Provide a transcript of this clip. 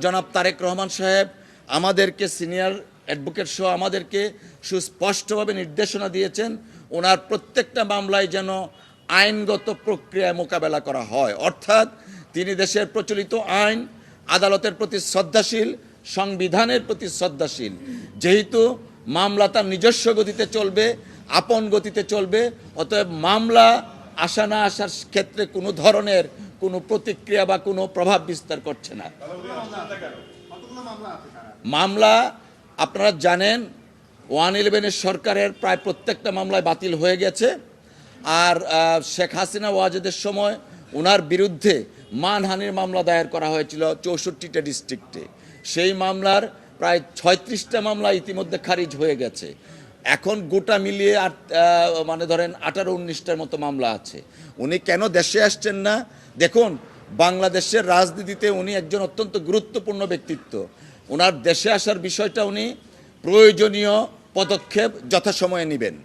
জনাব তারেক রহমান সাহেব আমাদেরকে সিনিয়র অ্যাডভোকেট সহ আমাদেরকে সুস্পষ্টভাবে নির্দেশনা দিয়েছেন ওনার প্রত্যেকটা মামলায় যেন আইনগত প্রক্রিয়ায় মোকাবেলা করা হয়, অর্থাৎ তিনি দেশের প্রচলিত আইন আদালতের প্রতি শ্রদ্ধাশীল, সংবিধানের প্রতি শ্রদ্ধাশীল। যেহেতু মামলা তার নিজস্ব গতিতে চলবে, আপন গতিতে চলবে, অতএব মামলা আসা না আসার ক্ষেত্রে কোনো ধরনের কোনো প্রতিক্রিয়া বা কোনো প্রভাব বিস্তার করছে না। মামলা আপনারা জানেন 111 সরকারের প্রায় প্রত্যেকটা মামলায় বাতিল হয়ে গেছে। আর শেখ হাসিনা ওয়াজেদের সময় ওনার বিরুদ্ধে মানহানির মামলা দায়ের করা হয়েছিল 64টা ডিস্ট্রিক্টে। সেই মামলার প্রায় 36টা মামলা ইতিমধ্যে খারিজ হয়ে গেছে। এখন গোটা মিলিয়ে মানে ধরেন 18-19টার মতো মামলা আছে। উনি কেন দেশে আসছেন না? দেখুন, বাংলাদেশের রাজনীতিতে উনি একজন অত্যন্ত গুরুত্বপূর্ণ ব্যক্তিত্ব। ওনার দেশে আসার বিষয়টা উনি প্রয়োজনীয় পদক্ষেপ যথাসময়ে নেবেন।